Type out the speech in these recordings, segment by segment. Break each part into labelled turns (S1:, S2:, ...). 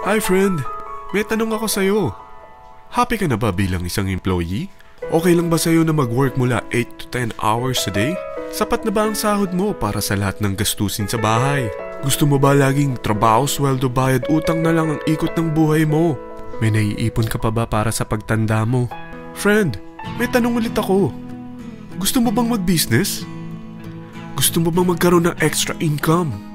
S1: Hi friend, may tanong ako sa'yo. Happy ka na ba bilang isang employee? Okay lang ba sa'yo na mag-work mula 8 to 10 hours a day? Sapat na ba ang sahod mo para sa lahat ng gastusin sa bahay? Gusto mo ba laging trabaho, sweldo, bayad, utang na lang ang ikot ng buhay mo? May naiipon ka pa ba para sa pagtanda mo? Friend, may tanong ulit ako. Gusto mo bang mag-business? Gusto mo bang magkaroon ng extra income?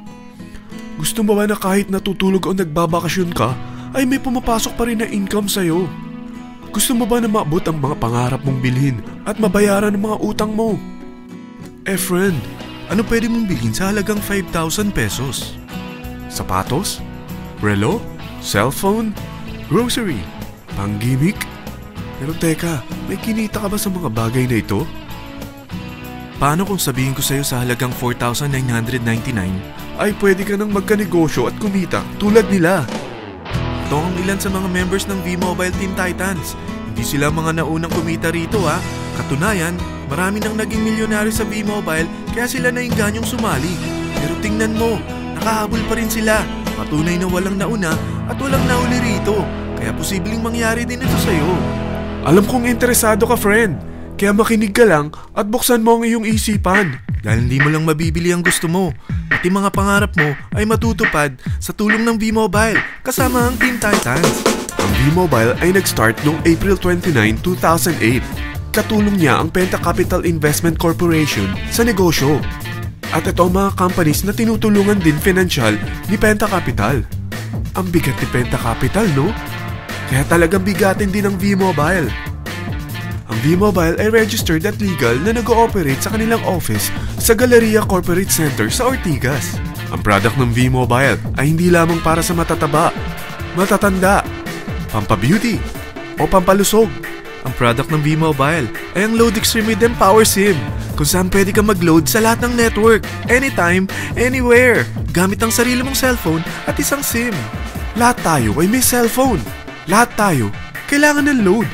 S1: Gusto mo ba na kahit natutulog o nagbabakasyon ka, ay may pumapasok pa rin na income sa'yo? Gusto mo ba na maabot ang mga pangarap mong bilhin at mabayaran ang mga utang mo? Friend, ano pwede mong bilhin sa halagang 5,000 pesos? Sapatos? Relo? Cellphone? Grocery? Pang-gimmick? Pero teka, may kinita ka ba sa mga bagay na ito? Paano kung sabihin ko sa'yo sa halagang 4,999 ay pwede ka nang magkanegosyo at kumita tulad nila? Ito ang ilan sa mga members ng V-Mobile Teen Titans. Hindi sila mga naunang kumita rito ha. Katunayan, marami nang naging milyonaryo sa V-Mobile kaya sila naingganyong sumali. Pero tingnan mo, nakahabol pa rin sila. Patunay na walang nauna at walang nauli rito. Kaya posibleng mangyari din ito sa'yo. Alam kong interesado ka, friend. Kaya makinig ka lang at buksan mo ang iyong isipan. Dahil hindi mo lang mabibili ang gusto mo. Pati mga pangarap mo ay matutupad sa tulong ng V-Mobile kasama ang Teen Titans. Ang V-Mobile ay nag-start noong April 29, 2008. Katulong niya ang Penta Capital Investment Corporation sa negosyo. At ito ang mga companies na tinutulungan din financial ni Penta Capital. Ang bigat ni Penta Capital, no? Kaya talagang bigatin din ang V-Mobile. Ang V-Mobile ay registered at legal na nag-ooperate sa kanilang office sa Galleria Corporate Center sa Ortigas. Ang product ng V-Mobile ay hindi lamang para sa matataba, matatanda, pampabeauty, o pampalusog. Ang product ng V-Mobile ay ang Load Extreme with Empower SIM, kung saan pwede kang mag-load sa lahat ng network, anytime, anywhere, gamit ang sarili mong cellphone at isang SIM. Lahat tayo ay may cellphone. Lahat tayo kailangan ng load.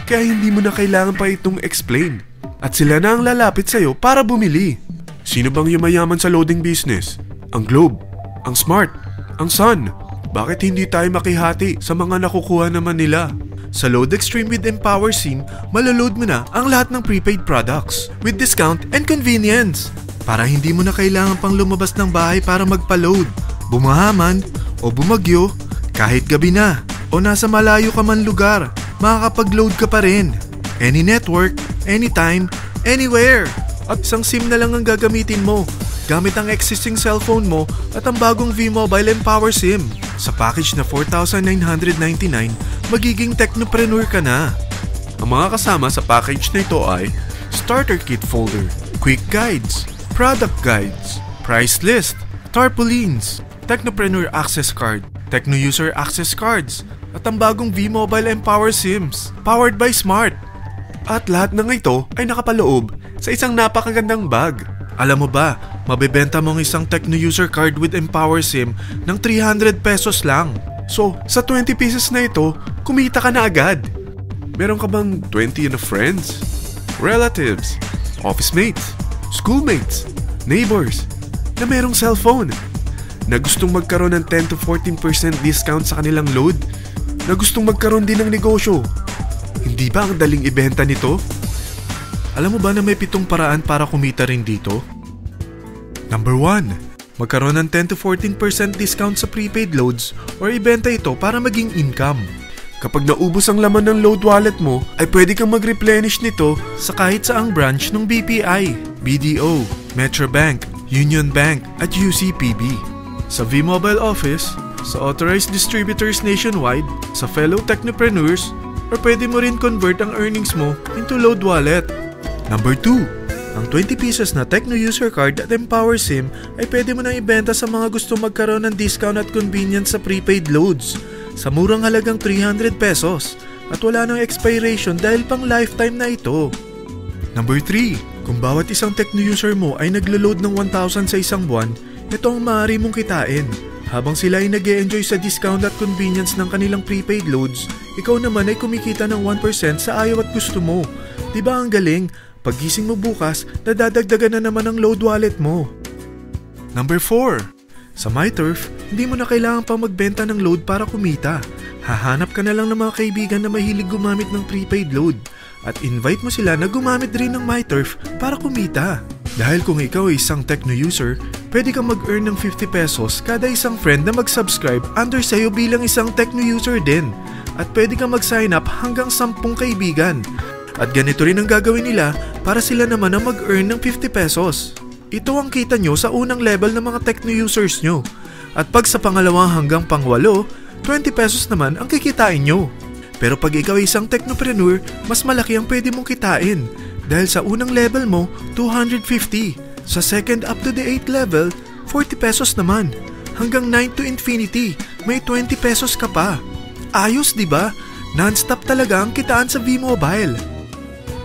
S1: Kaya hindi mo na kailangan pa itong explain. At sila na ang lalapit sa'yo para bumili. Sino bang yumayaman sa loading business? Ang Globe, ang Smart, ang Sun. Bakit hindi tayo makihati sa mga nakukuha naman nila? Sa Load Extreme with Empower SIM, maloload mo na ang lahat ng prepaid products with discount and convenience. Para hindi mo na kailangan pang lumabas ng bahay para magpa-load. Bumahaman o bumagyo, kahit gabi na o nasa malayo ka man lugar, makakapag-load ka pa rin. Any network, anytime, anywhere. At isang SIM na lang ang gagamitin mo gamit ang existing cellphone mo at ang bagong V-Mobile Empower SIM. Sa package na 4,999, magiging technopreneur ka na. Ang mga kasama sa package na ito ay Starter Kit Folder, Quick Guides, Product Guides, Price List, Tarpaulins, Technopreneur Access Card, Techno User Access Cards, at ang bagong V-Mobile Empower SIMs, powered by Smart. At lahat ng ito ay nakapaloob sa isang napakagandang bag. Alam mo ba, mabebenta mo ang isang Techno User Card with Empower SIM ng 300 pesos lang. So, sa 20 pieces na ito, kumita ka na agad. Meron ka bang 20 na friends, relatives, office mates, schoolmates, neighbors, na merong cellphone, na gustong magkaroon ng 10 to 14% discount sa kanilang load, na gustong magkaroon din ng negosyo? Hindi ba ang daling ibenta nito? Alam mo ba na may 7 paraan para kumita rin dito? Number 1. Magkaroon ng 10 to 14% discount sa prepaid loads or ibenta ito para maging income. Kapag naubos ang laman ng load wallet mo, ay pwede kang mag-replenish nito sa kahit saang branch ng BPI, BDO, Metrobank, Union Bank at UCPB. Sa V-Mobile Office, sa authorized distributors nationwide, sa fellow technopreneurs, or pwede mo rin convert ang earnings mo into load wallet. Number 2. Ang 20 pieces na Techno User Card at Empower SIM ay pwede mo nang ibenta sa mga gusto magkaroon ng discount at convenience sa prepaid loads sa murang halagang 300 pesos at wala nang expiration dahil pang lifetime na ito. Number 3. Kung bawat isang Techno user mo ay naglo-load ng 1,000 sa isang buwan, ito ang maaari mong kitain. Habang sila ay nag-e-enjoy sa discount at convenience ng kanilang prepaid loads, ikaw naman ay kumikita ng 1% sa ayaw at gusto mo. Diba ang galing? Paggising mo bukas, nadadagdagan na naman ang load wallet mo. Number 4.
S2: Sa MyTurf, hindi mo na kailangan pa magbenta ng load para kumita. Hahanap ka na lang ng mga kaibigan na mahilig gumamit ng prepaid load at invite mo sila na gumamit rin ng MyTurf para kumita. Dahil kung ikaw ay isang Tecno user, pwede kang mag-earn ng 50 pesos kada isang friend na mag-subscribe under sa'yo bilang isang Tecno user din. At pwede kang mag-sign up hanggang 10 kaibigan. At ganito rin ang gagawin nila para sila naman ang mag-earn ng 50 pesos. Ito ang kita nyo sa unang level ng mga Tecno users nyo. At pag sa pangalawa hanggang pang-8, 20 pesos naman ang kikitain nyo. Pero pag ikaw ay isang technopreneur, mas malaki ang pwede mong kitain. Dahil sa unang level mo, 250. Sa second up to the 8th level, 40 pesos naman. Hanggang 9 to infinity, may 20 pesos ka pa. Ayos, di ba? Non-stop talaga ang kitaan sa V-Mobile.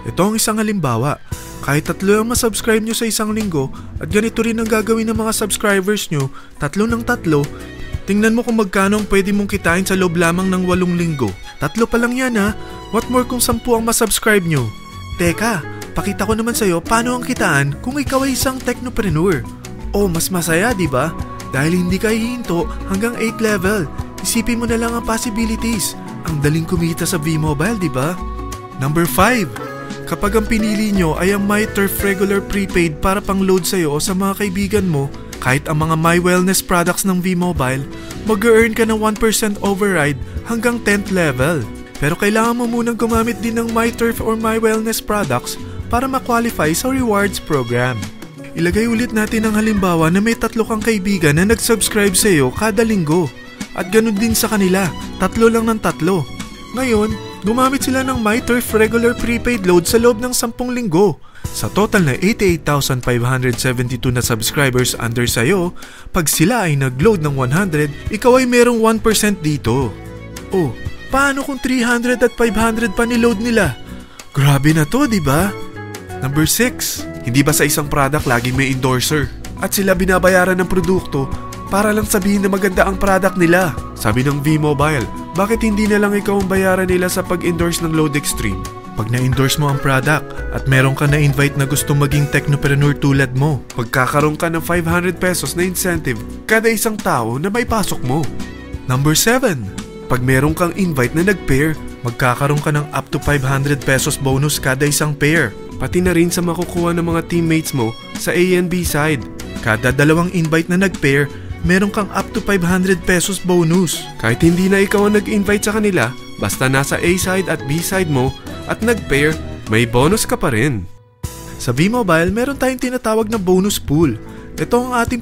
S2: Ito ang isang halimbawa. Kahit 3 ang masubscribe nyo sa isang linggo at ganito rin ang gagawin ng mga subscribers nyo, 3 ng 3, tingnan mo kung magkano ang pwede mong kitain sa loob lamang ng 8 linggo. 3 pa lang yan ha. What more kung 10 ang masubscribe nyo? Teka, pakita ko naman sa'yo paano ang kitaan kung ikaw ay isang technopreneur. Oh, mas masaya, di ba? Dahil hindi ka hihinto hanggang 8 level. Isipin mo na lang ang possibilities. Ang daling kumita sa V-Mobile, di ba? Number 5. Kapag ang pinili nyo ay ang MyTurf regular prepaid para pang-load sa'yo o sa mga kaibigan mo, kahit ang mga My Wellness products ng V-Mobile, mag-earn ka ng 1% override hanggang 10th level. Pero kailangan mo munang gumamit din ng MyTurf or My Wellness products para ma-qualify sa rewards program. Ilagay ulit natin ang halimbawa na may 3 kang kaibigan na nag-subscribe sa'yo kada linggo. At ganun din sa kanila, 3 lang ng 3. Ngayon, gumamit sila ng MyTurf regular prepaid load sa loob ng 10 linggo. Sa total na 88,572 na subscribers under sa'yo, pag sila ay nag-load ng 100, ikaw ay merong 1% dito. Oh, paano kung 300 at 500 pa ni-load nila? Grabe na to, di ba? Number 6. Hindi ba sa isang product laging may endorser? At sila binabayaran ng produkto para lang sabihin na maganda ang product nila. Sabi ng V-Mobile, bakit hindi na lang ikaw ang bayaran nila sa pag-endorse ng Load Extreme? Pag na-endorse mo ang product at meron ka na-invite na gustong maging technopreneur tulad mo, magkakaroon ka ng 500 pesos na incentive kada isang tao na may pasok mo. Number 7. Pag meron kang invite na nag-pair, magkakaroon ka ng up to 500 pesos bonus kada isang pair. Pati na rin sa makukuha ng mga teammates mo sa A and B side. Kada 2 invite na nag-pair, meron kang up to 500 pesos bonus. Kahit hindi na ikaw ang nag-invite sa kanila, basta nasa A side at B side mo at nag-pair, may bonus ka pa rin. Sa V-Mobile, meron tayong tinatawag na bonus pool. Ito ang ating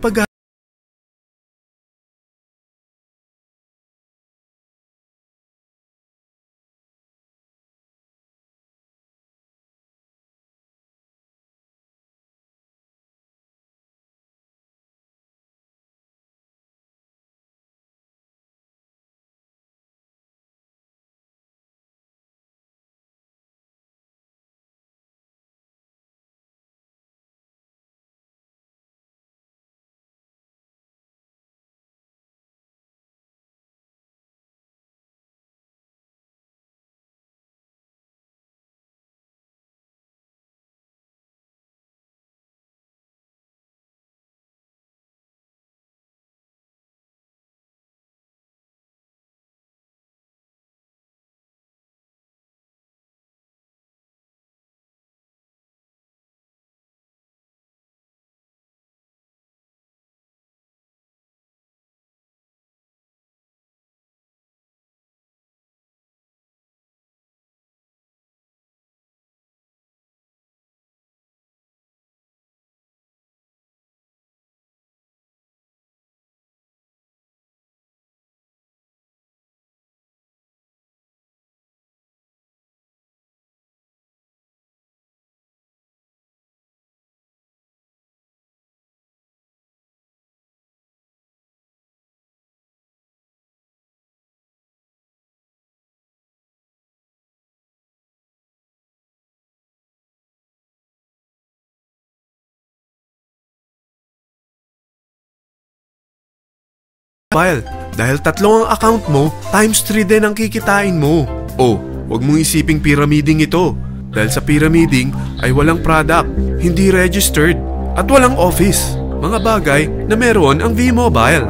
S2: file. Dahil 3 ang account mo, times 3 din ang kikitain mo. Oh, wag mong isiping pyramiding ito. Dahil sa pyramiding ay walang product, hindi registered, at walang office.
S1: mga bagay na meron ang V-Mobile.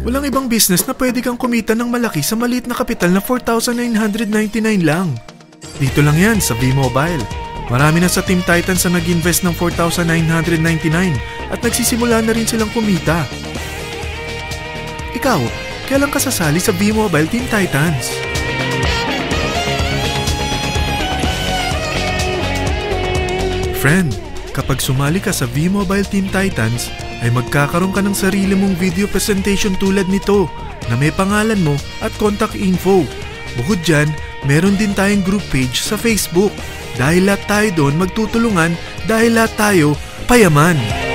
S2: Walang ibang business na pwede kang kumita ng malaki sa maliit na kapital na 4,999 lang. Dito lang yan sa V-Mobile. Marami na sa Team Titans na nag-invest ng 4,999 at nagsisimula na rin silang kumita. Ikaw, kailan ka sasali sa V-Mobile Team Titans? Friend, kapag sumali ka sa V-Mobile Team Titans, ay magkakaroon ka ng sarili mong video presentation tulad nito na may pangalan mo at contact info. Bukod dyan, meron din tayong group page sa Facebook. Dahil lahat tayo doon magtutulungan dahil lahat tayo payaman.